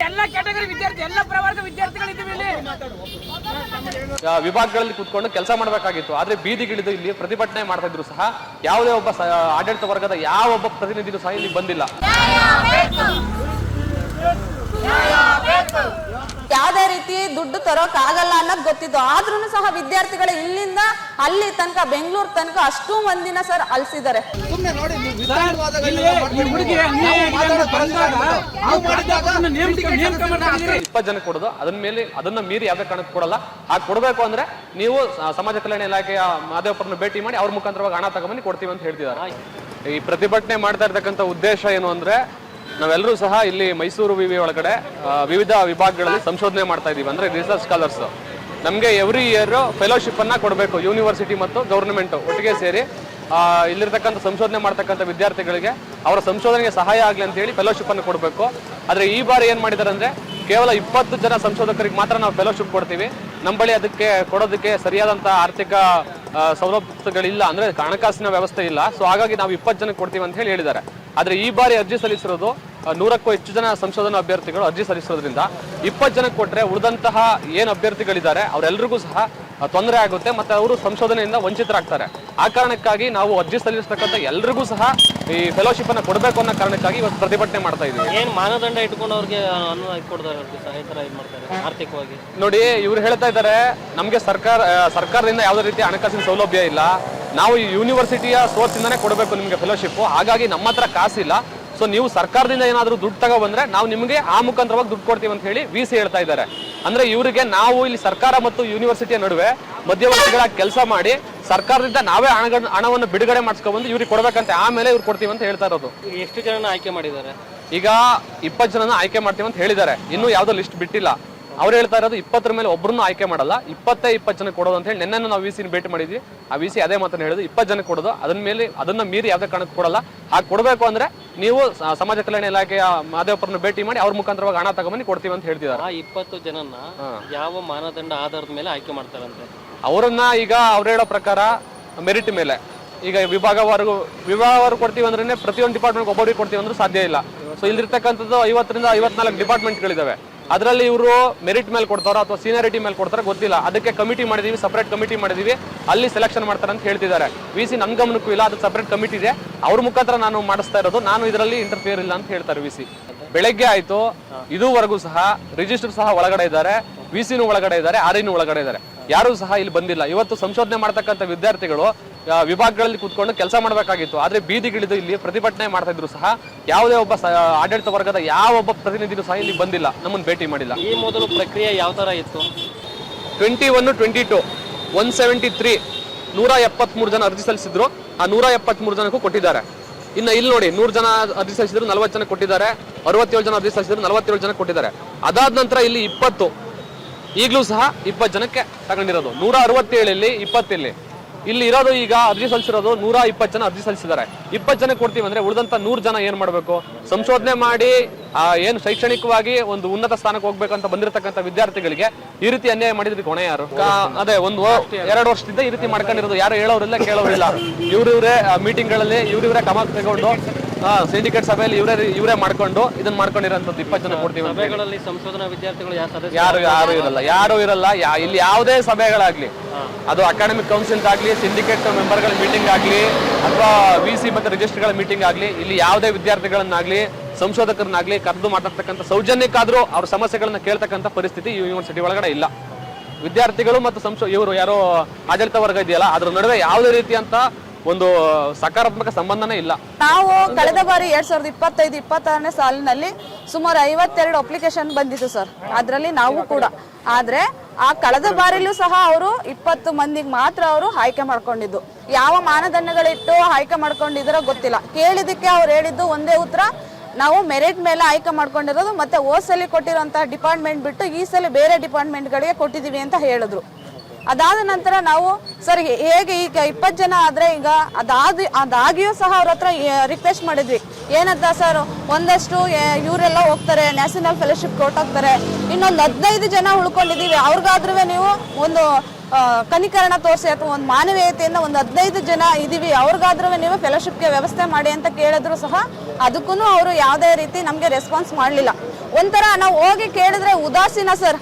ಎಲ್ಲ ಕ್ಯಾಟಗರಿ ವಿದ್ಯಾರ್ಥಿ, ಎಲ್ಲ ಪ್ರವರ್ಗ ವಿದ್ಯಾರ್ಥಿಗಳಿದ್ದೀವಿ ಇಲ್ಲಿ. ವಿಭಾಗಗಳಲ್ಲಿ ಕೂತ್ಕೊಂಡು ಕೆಲಸ ಮಾಡಬೇಕಾಗಿತ್ತು, ಆದ್ರೆ ಬೀದಿಗಿಳಿದು ಇಲ್ಲಿ ಪ್ರತಿಭಟನೆ ಮಾಡ್ತಾ ಇದ್ರು ಸಹ ಯಾವುದೇ ಒಬ್ಬ ಆಡಳಿತ ವರ್ಗದ ಯಾವ ಒಬ್ಬ ಪ್ರತಿನಿಧಿಗಳು ಸಹ ಇಲ್ಲಿ ಬಂದಿಲ್ಲ. ಯಾವುದೇ ರೀತಿ ದುಡ್ಡು ತರೋಕ್ ಆಗಲ್ಲ ಅನ್ನೋದು ಗೊತ್ತಿತ್ತು, ಆದ್ರೂ ಸಹ ವಿದ್ಯಾರ್ಥಿಗಳು ಇಲ್ಲಿಂದ ಅಲ್ಲಿ ತನಕ ಬೆಂಗಳೂರು ತನಕ ಅಷ್ಟು ಮಂದಿನ ಸರ್ ಅಲ್ಸಿದ್ದಾರೆ. 20 ಜನ ಕೊಡೋದು, ಅದನ್ನ ಮೀರಿ ಯಾವ್ದೇ ಕಾರಣಕ್ಕೆ ಕೊಡಲ್ಲ. ಹಾಗೆ ಕೊಡಬೇಕು ಅಂದ್ರೆ ನೀವು ಸಮಾಜ ಕಲ್ಯಾಣ ಇಲಾಖೆಯ ಮಾದೇವಪ್ಪರನ್ನು ಭೇಟಿ ಮಾಡಿ ಅವ್ರ ಮುಖಾಂತರವಾಗಿ ಹಣ ತಗೊಂಬಂದು ಕೊಡ್ತೀವಿ ಅಂತ ಹೇಳ್ತಿದ್ದಾರೆ. ಈ ಪ್ರತಿಭಟನೆ ಮಾಡ್ತಾ ಇರ್ತಕ್ಕಂಥ ಉದ್ದೇಶ ಏನು ಅಂದ್ರೆ, ನಾವೆಲ್ಲರೂ ಸಹ ಇಲ್ಲಿ ಮೈಸೂರು ವಿವಿ ಒಳಗಡೆ ವಿವಿಧ ವಿಭಾಗಗಳಲ್ಲಿ ಸಂಶೋಧನೆ ಮಾಡ್ತಾ ಇದೀವಿ. ಅಂದ್ರೆ ರಿಸರ್ಚ್ ಸ್ಕಾಲರ್ಸ್ ನಮಗೆ ಎವ್ರಿ ಇಯರ್ ಫೆಲೋಶಿಪ್ ಅನ್ನ ಕೊಡಬೇಕು. ಯೂನಿವರ್ಸಿಟಿ ಮತ್ತು ಗವರ್ನಮೆಂಟ್ ಒಟ್ಟಿಗೆ ಸೇರಿ ಇಲ್ಲಿರ್ತಕ್ಕಂಥ ಸಂಶೋಧನೆ ಮಾಡ್ತಕ್ಕಂಥ ವಿದ್ಯಾರ್ಥಿಗಳಿಗೆ ಅವರ ಸಂಶೋಧನೆಗೆ ಸಹಾಯ ಆಗಲಿ ಅಂತ ಹೇಳಿ ಫೆಲೋಶಿಪ್ ಅನ್ನು ಕೊಡಬೇಕು. ಆದ್ರೆ ಈ ಬಾರಿ ಏನ್ ಮಾಡಿದ್ದಾರೆ ಅಂದ್ರೆ, ಕೇವಲ 20 ಜನ ಸಂಶೋಧಕರಿಗೆ ಮಾತ್ರ ನಾವು ಫೆಲೋಶಿಪ್ ಕೊಡ್ತೀವಿ. ನಮ್ಮ ಬಳಿ ಅದಕ್ಕೆ ಕೊಡೋದಕ್ಕೆ ಸರಿಯಾದಂತ ಆರ್ಥಿಕ ಸೌಲಭ್ಯಗಳಿಲ್ಲ, ಅಂದ್ರೆ ಹಣಕಾಸಿನ ವ್ಯವಸ್ಥೆ ಇಲ್ಲ. ಸೊ ಹಾಗಾಗಿ ನಾವು 20 ಜನಕ್ಕೆ ಕೊಡ್ತೀವಿ ಅಂತ ಹೇಳಿ ಹೇಳಿದ್ದಾರೆ. ಆದ್ರೆ ಈ ಬಾರಿ ಅರ್ಜಿ ಸಲ್ಲಿಸಿರೋದು 100ಕ್ಕೂ ಹೆಚ್ಚು ಜನ ಸಂಶೋಧನಾ ಅಭ್ಯರ್ಥಿಗಳು ಅರ್ಜಿ ಸಲ್ಲಿಸೋದ್ರಿಂದ 20 ಜನಕ್ಕೆ ಕೊಟ್ಟರೆ ಉಳಿದಂತಹ ಏನು ಅಭ್ಯರ್ಥಿಗಳಿದ್ದಾರೆ ಅವರೆಲ್ಲರಿಗೂ ಸಹ ತೊಂದರೆ ಆಗುತ್ತೆ, ಮತ್ತೆ ಅವರು ಸಂಶೋಧನೆಯಿಂದ ವಂಚಿತರಾಗ್ತಾರೆ. ಆ ಕಾರಣಕ್ಕಾಗಿ ನಾವು ಅರ್ಜಿ ಸಲ್ಲಿಸತಕ್ಕಂಥ ಎಲ್ರಿಗೂ ಸಹ ಈ ಫೆಲೋಶಿಪ್ ಅನ್ನ ಕೊಡಬೇಕು ಅನ್ನೋ ಕಾರಣಕ್ಕಾಗಿ ಇವತ್ತು ಪ್ರತಿಭಟನೆ ಮಾಡ್ತಾ ಇದ್ದೀವಿ. ಏನು ಮಾನದಂಡ ಇಟ್ಕೊಂಡು ಅವ್ರಿಗೆ ಆರ್ಥಿಕವಾಗಿ ನೋಡಿ, ಇವ್ರು ಹೇಳ್ತಾ ಇದ್ದಾರೆ ನಮಗೆ ಸರ್ಕಾರದಿಂದ ಯಾವುದೇ ರೀತಿ ಹಣಕಾಸಿನ ಸೌಲಭ್ಯ ಇಲ್ಲ, ನಾವು ಈ ಯೂನಿವರ್ಸಿಟಿಯ ಸೋರ್ಸ್ ಇಂದಾನೆ ಕೊಡಬೇಕು ನಿಮಗೆ ಫೆಲೋಶಿಪ್, ಹಾಗಾಗಿ ನಮ್ಮ ಹತ್ರ ಕಾಸಿಲ್ಲ. ಸೊ ನೀವು ಸರ್ಕಾರದಿಂದ ಏನಾದರೂ ದುಡ್ಡು ತಗೋ ಬಂದ್ರೆ ನಾವು ನಿಮಗೆ ಆ ಮುಖಾಂತರವಾಗಿ ದುಡ್ಡು ಕೊಡ್ತೀವಿ ಅಂತ ಹೇಳಿ VC ಹೇಳ್ತಾ ಇದ್ದಾರೆ. ಅಂದ್ರೆ ಇವರಿಗೆ ನಾವು ಇಲ್ಲಿ ಸರ್ಕಾರ ಮತ್ತು ಯೂನಿವರ್ಸಿಟಿಯ ನಡುವೆ ಮಧ್ಯವರ್ತಿಗಳಾಗಿ ಕೆಲಸ ಮಾಡಿ ಸರ್ಕಾರದಿಂದ ನಾವೇ ಹಣವನ್ನು ಬಿಡುಗಡೆ ಮಾಡಿಸ್ಕೊಂಡ್ಬಂದು ಇವ್ರಿಗೆ ಕೊಡ್ಬೇಕಂತೆ, ಆಮೇಲೆ ಇವ್ರು ಕೊಡ್ತೀವಿ ಅಂತ ಹೇಳ್ತಾ ಇರೋದು. ಎಷ್ಟು ಜನ ಆಯ್ಕೆ ಮಾಡಿದ್ದಾರೆ? ಈಗ 20 ಜನನ ಆಯ್ಕೆ ಮಾಡ್ತೀವಿ ಅಂತ ಹೇಳಿದ್ದಾರೆ, ಇನ್ನೂ ಯಾವುದೋ ಲಿಸ್ಟ್ ಬಿಟ್ಟಿಲ್ಲ. ಅವ್ರು ಹೇಳ್ತಾ ಇರೋದು 20 ಮೇಲೆ ಒಬ್ಬರನ್ನು ಆಯ್ಕೆ ಮಾಡಲ್ಲ, 20 ಜನ ಕೊಡೋದು ಅಂತ ಹೇಳಿ. ನಿನ್ನೆ ನಾವು VC ಭೇಟಿ ಮಾಡಿದ್ವಿ, ಆ VC ಅದೇ ಮಾತನ್ನ ಹೇಳಿದ್ರು, 20 ಜನ ಕೊಡೋದು, ಅದನ್ನ ಮೀರಿ ಯಾವುದೇ ಕಾರಣಕ್ಕೆ ಕೊಡಲ್ಲ. ಹಾಗೆ ಕೊಡಬೇಕು ಅಂದ್ರೆ ನೀವು ಸಮಾಜ ಕಲ್ಯಾಣ ಇಲಾಖೆಯ ಮಾದೇವಪ್ಪರನ್ನು ಭೇಟಿ ಮಾಡಿ ಅವ್ರ ಮುಖಾಂತರವಾಗಿ ಹಣ ತಗೊಂಬಂದು ಕೊಡ್ತೀವಿ ಅಂತ ಹೇಳ್ತಿದ್ದಾರೆ. 20 ಜನನ ಯಾವ ಮಾನದಂಡ ಆಧಾರದ ಮೇಲೆ ಆಯ್ಕೆ ಮಾಡ್ತಾರಂತೆ? ಅವರನ್ನ ಈಗ ಅವ್ರು ಹೇಳೋ ಪ್ರಕಾರ ಮೆರಿಟ್ ಮೇಲೆ, ಈಗ ವಿಭಾಗವಾರು ಕೊಡ್ತೀವಿ ಅಂದ್ರೆ ಪ್ರತಿಯೊಂದು ಡಿಪಾರ್ಟ್ಮೆಂಟ್ ಒಬ್ಬರಿಗೆ ಕೊಡ್ತೀವಿ ಅಂದ್ರೆ ಸಾಧ್ಯ ಇಲ್ಲ. ಸೊ ಇಲ್ಲಿರ್ತಕ್ಕಂಥದ್ದು 50 ರಿಂದ 54 ಡಿಪಾರ್ಟ್ಮೆಂಟ್ಗಳಿದಾವೆ. ಅದರಲ್ಲಿ ಇವರು ಮೆರಿಟ್ ಮೇಲೆ ಕೊಡ್ತಾರೋ ಅಥವಾ ಸೀನಿಯಾರಿಟಿ ಮೇಲೆ ಕೊಡ್ತಾರೋ ಗೊತ್ತಿಲ್ಲ. ಅದಕ್ಕೆ ಕಮಿಟಿ ಮಾಡಿದೀವಿ, ಸಪರೇಟ್ ಕಮಿಟಿ ಮಾಡಿದೀವಿ, ಅಲ್ಲಿ ಸೆಲೆಕ್ಷನ್ ಮಾಡ್ತಾರೆ ಅಂತ ಹೇಳ್ತಿದ್ದಾರೆ. VC ನನ್ನ ಗಮನಕ್ಕೂ ಇಲ್ಲ, ಅದು ಸಪರೇಟ್ ಕಮಿಟಿ ಇದೆ, ಅವ್ರ ಮುಖಾಂತರ ನಾನು ಮಾಡಿಸ್ತಾ ಇರೋದು, ನಾನು ಇದರಲ್ಲಿ ಇಂಟರ್ಫಿಯರ್ ಇಲ್ಲ ಅಂತ ಹೇಳ್ತಾರೆ VC. ಬೆಳಗ್ಗೆ ಆಯ್ತು, ಇದುವರೆಗೂ ಸಹ ರಿಜಿಸ್ಟರ್ ಸಹ ಒಳಗಡೆ ಇದ್ದಾರೆ, VCನೂ ಒಳಗಡೆ ಇದ್ದಾರೆ, RIನೂ ಒಳಗಡೆ ಇದ್ದಾರೆ, ಯಾರೂ ಸಹ ಇಲ್ಲಿ ಬಂದಿಲ್ಲ. ಇವತ್ತು ಸಂಶೋಧನೆ ಮಾಡ್ತಕ್ಕಂಥ ವಿದ್ಯಾರ್ಥಿಗಳು ವಿಭಾಗಗಳಲ್ಲಿ ಕೂತ್ಕೊಂಡು ಕೆಲಸ ಮಾಡಬೇಕಾಗಿತ್ತು, ಆದ್ರೆ ಬೀದಿಗಿಳಿದು ಇಲ್ಲಿ ಪ್ರತಿಭಟನೆ ಮಾಡ್ತಾ ಇದ್ರು ಸಹ ಯಾವುದೇ ಒಬ್ಬ ಆಡಳಿತ ವರ್ಗದ ಯಾವ ಒಬ್ಬ ಪ್ರತಿನಿಧಿಗಳು ಸಹ ಇಲ್ಲಿ ಬಂದಿಲ್ಲ, ನಮ್ಮನ್ನು ಭೇಟಿ ಮಾಡಿಲ್ಲ. ಈ ಮೊದಲು ಪ್ರಕ್ರಿಯೆ ಯಾವ ತರ ಇತ್ತು? 21, 22, 173 173 ಜನ ಅರ್ಜಿ ಸಲ್ಲಿಸಿದ್ರು, ಆ 173 ಜನಕ್ಕೂ ಕೊಟ್ಟಿದ್ದಾರೆ. ಇನ್ನು ಇಲ್ಲಿ ನೋಡಿ, 100 ಜನ ಅರ್ಜಿ ಸಲ್ಲಿಸಿದ್ರು, 40 ಜನ ಕೊಟ್ಟಿದ್ದಾರೆ. 67 ಜನ ಅರ್ಜಿ ಸಲ್ಲಿಸಿದ್ರು, 47 ಜನ ಕೊಟ್ಟಿದ್ದಾರೆ. ಅದಾದ ನಂತರ ಇಲ್ಲಿ 20, ಈಗಲೂ ಸಹ 20 ಜನಕ್ಕೆ ತಗೊಂಡಿರೋದು. 167 20 ಇಲ್ಲಿ ಇರೋದು. ಈಗ ಅರ್ಜಿ ಸಲ್ಲಿಸಿರೋದು 120 ಜನ ಅರ್ಜಿ ಸಲ್ಲಿಸಿದ್ದಾರೆ. 20 ಜನ ಕೊಡ್ತೀವಿ ಅಂದ್ರೆ ಉಳಿದಂತ 100 ಜನ ಏನ್ ಮಾಡ್ಬೇಕು? ಸಂಶೋಧನೆ ಮಾಡಿ ಏನು ಶೈಕ್ಷಣಿಕವಾಗಿ ಒಂದು ಉನ್ನತ ಸ್ಥಾನಕ್ಕೆ ಹೋಗ್ಬೇಕಂತ ಬಂದಿರತಕ್ಕಂಥ ವಿದ್ಯಾರ್ಥಿಗಳಿಗೆ ಈ ರೀತಿ ಅನ್ಯಾಯ ಮಾಡಿದ್ರೆ ಹೊಣೆ ಯಾರು? ಅದೇ 1-2 ವರ್ಷದಿಂದ ಈ ರೀತಿ ಮಾಡ್ಕೊಂಡಿರೋದು. ಯಾರು ಹೇಳೋರಿಲ್ಲ, ಕೇಳೋರಿಲ್ಲ. ಇವ್ರಿವ್ರೇ ಮೀಟಿಂಗ್ ಗಳಲ್ಲಿ ಇವ್ರಿವ್ರೇ ಕ್ರಮ ತಗೊಂಡು ಸಿಂಡಿಕೇಟ್ ಸಭೆಯಲ್ಲಿ ಇವರೇ ಮಾಡ್ಕೊಂಡು ಇದನ್ನ ಮಾಡ್ಕೊಂಡಿರೋಂಥದ್ದು. 20 ಜನ ಕೊಡ್ತೀವಿ. ಸಭೆಗಳಲ್ಲಿ ಸಂಶೋಧನಾ ವಿದ್ಯಾರ್ಥಿಗಳು ಯಾರು ಇರಲ್ಲ. ಇಲ್ಲಿ ಯಾವುದೇ ಸಭೆಗಳಾಗ್ಲಿ, ಅದು ಅಕಾಡೆಮಿಕ್ ಕೌನ್ಸಿಲ್ ಆಗ್ಲಿ, ಸಿಂಡಿಕೇಟ್ ಮೆಂಬರ್ಗಳ ಮೀಟಿಂಗ್ ಆಗ್ಲಿ, ಅಥವಾ VC ಮತ್ತೆ ರಿಜಿಸ್ಟ್ರಿಗಳ ಮೀಟಿಂಗ್ ಆಗ್ಲಿ, ಇಲ್ಲಿ ಯಾವುದೇ ವಿದ್ಯಾರ್ಥಿಗಳನ್ನಾಗ್ಲಿ ಸಂಶೋಧಕರನ್ನಾಗ್ಲಿ ಕರೆದು ಮಾತಾಡ್ತಕ್ಕಂಥ, ಸೌಜನ್ಯಕ್ಕಾದ್ರೂ ಅವ್ರ ಸಮಸ್ಯೆಗಳನ್ನ ಕೇಳ್ತಕ್ಕಂಥ ಪರಿಸ್ಥಿತಿ ಈ ಯೂನಿವರ್ಸಿಟಿ ಒಳಗಡೆ ಇಲ್ಲ. ವಿದ್ಯಾರ್ಥಿಗಳು ಮತ್ತು ಇವರು ಯಾರೋ ಆಡಳಿತ ವರ್ಗ ಇದೆಯಲ್ಲ, ಅದ್ರ ನಡುವೆ ಯಾವುದೇ ರೀತಿಯಂತ ಒಂದು ಸಕಾರಾತ್ಮಕ ಸಂಬಂಧನೇ ಇಲ್ಲ. ನಾವು ಕಳೆದ ಬಾರಿ 2025-26ನೇ ಸಾಲಿನಲ್ಲಿ ಸುಮಾರು 52 ಅಪ್ಲಿಕೇಶನ್ ಬಂದಿತ್ತು ಸರ್, ಅದರಲ್ಲಿ ನಾವು ಕೂಡ. ಆದ್ರೆ ಆ ಕಳೆದ ಬಾರಿಲೂ ಸಹ ಅವರು 20 ಮಂದಿಗೆ ಮಾತ್ರ ಅವರು ಆಯ್ಕೆ ಮಾಡ್ಕೊಂಡಿದ್ದು. ಯಾವ ಮಾನದಂಡಗಳಿಟ್ಟು ಆಯ್ಕೆ ಮಾಡ್ಕೊಂಡಿದ್ರೋ ಗೊತ್ತಿಲ್ಲ. ಕೇಳಿದಕ್ಕೆ ಅವ್ರು ಹೇಳಿದ್ದು ಒಂದೇ ಉತ್ತರ, ನಾವು ಮೆರಿಟ್ ಮೇಲೆ ಆಯ್ಕೆ ಮಾಡ್ಕೊಂಡಿರೋದು, ಮತ್ತೆ ಹೋದ್ ಸಲ ಕೊಟ್ಟಿರೋಂತಹ ಡಿಪಾರ್ಟ್ಮೆಂಟ್ ಬಿಟ್ಟು ಈ ಸಲ ಬೇರೆ ಡಿಪಾರ್ಟ್ಮೆಂಟ್ಗಳಿಗೆ ಕೊಟ್ಟಿದೀವಿ ಅಂತ ಹೇಳಿದ್ರು. ಅದಾದ ನಂತರ ನಾವು ಸರ್ ಹೇಗೆ ಈಗ 20 ಜನ ಆದ್ರೆ ಈಗ ಅದಾಗಿಯೂ ಸಹ ಅವ್ರ ಹತ್ರ ರಿಕ್ವೆಸ್ಟ್ ಮಾಡಿದ್ವಿ. ಏನಂತ ಸರ್, ಒಂದಷ್ಟು ಇವರೆಲ್ಲ ಹೋಗ್ತಾರೆ, ನ್ಯಾಷನಲ್ ಫೆಲೋಶಿಪ್ ಕೊಟ್ಟೋಗ್ತಾರೆ, ಇನ್ನೊಂದು 15 ಜನ ಉಳ್ಕೊಂಡಿದೀವಿ, ಅವ್ರಿಗಾದ್ರೂ ನೀವು ಒಂದು ಕನಿಕರಣ ತೋರಿಸಿ ಅಥವಾ ಒಂದು ಮಾನವೀಯತೆಯಿಂದ ಒಂದು 15 ಜನ ಇದೀವಿ, ಅವ್ರಿಗಾದ್ರೂ ನೀವು ಫೆಲೋಶಿಪ್ಗೆ ವ್ಯವಸ್ಥೆ ಮಾಡಿ ಅಂತ ಕೇಳಿದ್ರು ಸಹ ಅದಕ್ಕೂ ಅವರು ಯಾವುದೇ ರೀತಿ ನಮಗೆ ರೆಸ್ಪಾನ್ಸ್ ಮಾಡಲಿಲ್ಲ. ಒಂಥರ ನಾವು ಹೋಗಿ ಕೇಳಿದ್ರೆ ಉದಾಸೀನ ಸರ್.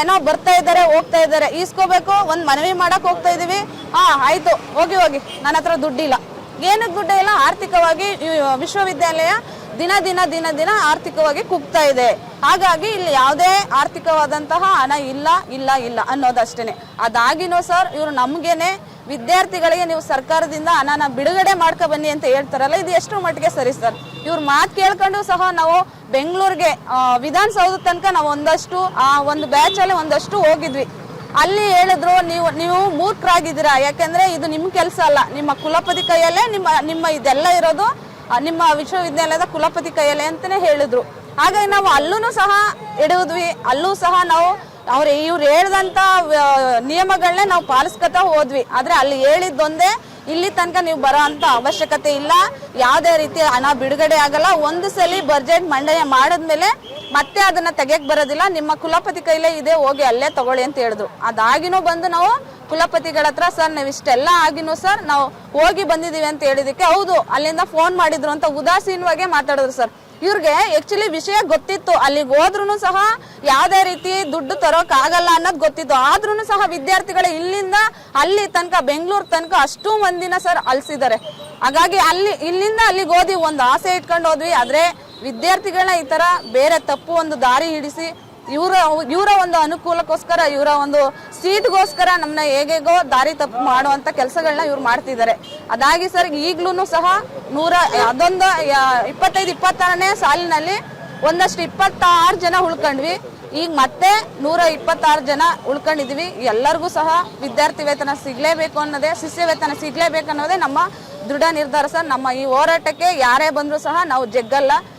ಏನೋ ಬರ್ತಾ ಇದ್ದಾರೆ ಹೋಗ್ತಾ ಇದ್ದಾರೆ, ಈಸ್ಕೋಬೇಕು, ಒಂದ್ ಮನವಿ ಮಾಡಕ್ ಹೋಗ್ತಾ ಇದೀವಿ, ಆಯ್ತು ಹೋಗಿ ನನ್ನ ಹತ್ರ ದುಡ್ಡಿಲ್ಲ. ಏನಕ್ಕೆ ದುಡ್ಡು ಇಲ್ಲ? ಆರ್ಥಿಕವಾಗಿ ವಿಶ್ವವಿದ್ಯಾಲಯ ದಿನ ದಿನ ದಿನ ದಿನ ಆರ್ಥಿಕವಾಗಿ ಕುಗ್ತಾ ಇದೆ. ಹಾಗಾಗಿ ಇಲ್ಲಿ ಯಾವುದೇ ಆರ್ಥಿಕವಾದಂತಹ ಹಣ ಇಲ್ಲ ಇಲ್ಲ ಇಲ್ಲ ಅನ್ನೋದಷ್ಟೇನೆ. ಅದಾಗಿನೂ ಸರ್ ಇವರು ನಮ್ಗೇನೆ ವಿದ್ಯಾರ್ಥಿಗಳಿಗೆ ನೀವು ಸರ್ಕಾರದಿಂದ ಹಣನ ಬಿಡುಗಡೆ ಮಾಡ್ಕೊ ಬನ್ನಿ ಅಂತ ಹೇಳ್ತಾರಲ್ಲ, ಇದು ಎಷ್ಟು ಮಟ್ಟಿಗೆ ಸರಿ ಸರ್? ಇವ್ರ ಮಾತು ಕೇಳ್ಕೊಂಡು ಸಹ ನಾವು ಬೆಂಗಳೂರಿಗೆ ವಿಧಾನಸೌಧ ತನಕ ನಾವು ಒಂದಷ್ಟು ಒಂದು ಬ್ಯಾಚ್ ಅಲ್ಲಿ ಒಂದಷ್ಟು ಹೋಗಿದ್ವಿ. ಅಲ್ಲಿ ಹೇಳಿದ್ರು ನೀವು ಮೂರ್ಖರಾಗಿದ್ದೀರಾ, ಯಾಕೆಂದ್ರೆ ಇದು ನಿಮ್ ಕೆಲಸ ಅಲ್ಲ, ನಿಮ್ಮ ಕುಲಪತಿ ಕೈಯಲ್ಲೇ ನಿಮ್ಮ ಇದೆಲ್ಲ ಇರೋದು ನಿಮ್ಮ ವಿಶ್ವವಿದ್ಯಾಲಯದ ಕುಲಪತಿ ಕೈಯಲ್ಲೇ ಅಂತಾನೆ ಹೇಳಿದ್ರು. ಹಾಗಾಗಿ ನಾವು ಅಲ್ಲೂ ಸಹ ಹಿಡಿದ್ವಿ, ಅಲ್ಲೂ ಸಹ ನಾವು ಇವ್ರು ಹೇಳ್ದಂತ ನಿಯಮಗಳನ್ನೇ ನಾವು ಪಾಲಿಸ್ಕೊತಾ ಹೋದ್ವಿ. ಆದ್ರೆ ಅಲ್ಲಿ ಹೇಳಿದ್ದೊಂದೇ, ಇಲ್ಲಿ ತನಕ ನೀವು ಬರೋ ಅಂತ ಅವಶ್ಯಕತೆ ಇಲ್ಲ, ಯಾವುದೇ ರೀತಿ ಹಣ ಬಿಡುಗಡೆ ಆಗಲ್ಲ, ಒಂದು ಸಲ ಬಜೆಟ್ ಮಂಡನೆ ಮಾಡಿದ್ಮೇಲೆ ಮತ್ತೆ ಅದನ್ನ ತೆಗೆಯಕ್ ಬರೋದಿಲ್ಲ, ನಿಮ್ಮ ಕುಲಪತಿ ಕೈಲೇ ಇದೆ, ಹೋಗಿ ಅಲ್ಲೇ ತಗೊಳ್ಳಿ ಅಂತ ಹೇಳಿದ್ರು. ಅದಾಗಿನೂ ಬಂದು ನಾವು ಕುಲಪತಿಗಳ ಹತ್ರ ಸರ್ ನಾವು ಇಷ್ಟೆಲ್ಲ ಆಗಿನೂ ಸರ್ ನಾವು ಹೋಗಿ ಬಂದಿದೀವಿ ಅಂತ ಹೇಳಿದಕ್ಕೆ ಹೌದು ಅಲ್ಲಿಂದ ಫೋನ್ ಮಾಡಿದ್ರು ಅಂತ ಉದಾಸೀನವಾಗಿ ಮಾತಾಡಿದ್ರು ಸರ್. ಇವ್ರಿಗೆ ಆಕ್ಚುಲಿ ವಿಷಯ ಗೊತ್ತಿತ್ತು, ಅಲ್ಲಿಗೆ ಹೋದ್ರೂ ಸಹ ಯಾವುದೇ ರೀತಿ ದುಡ್ಡು ತರೋಕ್ ಆಗಲ್ಲ ಅನ್ನೋದು ಗೊತ್ತಿತ್ತು. ಆದ್ರೂ ಸಹ ವಿದ್ಯಾರ್ಥಿಗಳು ಇಲ್ಲಿಂದ ಅಲ್ಲಿ ತನಕ ಬೆಂಗಳೂರು ತನಕ ಅಷ್ಟು ಮಂದಿನ ಸರ್ ಅಲ್ಸಿದ್ದಾರೆ. ಹಾಗಾಗಿ ಇಲ್ಲಿಂದ ಅಲ್ಲಿಗೆ ಹೋದ್ವಿ, ಒಂದು ಆಸೆ ಇಟ್ಕೊಂಡು ಹೋದ್ವಿ. ಆದ್ರೆ ವಿದ್ಯಾರ್ಥಿಗಳನ್ನ ಈ ತರ ಬೇರೆ ತಪ್ಪು ಒಂದು ದಾರಿ ಹಿಡಿಸಿ ಇವರ ಒಂದು ಅನುಕೂಲಕ್ಕೋಸ್ಕರ, ಇವರ ಒಂದು ಸೀಟ್ಗೋಸ್ಕರ ನಮ್ಮನ್ನ ಹೇಗೇಗೋ ದಾರಿ ತಪ್ಪು ಮಾಡುವಂತ ಕೆಲಸಗಳನ್ನ ಇವ್ರು ಮಾಡ್ತಿದ್ದಾರೆ. ಅದಾಗಿ ಸರ್ ಈಗ್ಲೂ ಸಹ 25-26ನೇ ಸಾಲಿನಲ್ಲಿ ಒಂದಷ್ಟು 26 ಜನ ಉಳ್ಕೊಂಡ್ವಿ. ಈಗ ಮತ್ತೆ 126 ಜನ ಉಳ್ಕೊಂಡಿದೀವಿ. ಎಲ್ಲರಿಗೂ ಸಹ ವಿದ್ಯಾರ್ಥಿ ವೇತನ ಸಿಗ್ಲೇಬೇಕು ಅನ್ನೋದೇ, ಶಿಷ್ಯ ವೇತನ ಸಿಗ್ಲೇಬೇಕು ಅನ್ನೋದೇ ನಮ್ಮ ದೃಢ ನಿರ್ಧಾರ ಸರ್. ನಮ್ಮ ಈ ಹೋರಾಟಕ್ಕೆ ಯಾರೇ ಬಂದ್ರು ಸಹ ನಾವು ಜಗ್ಗಲ್ಲ.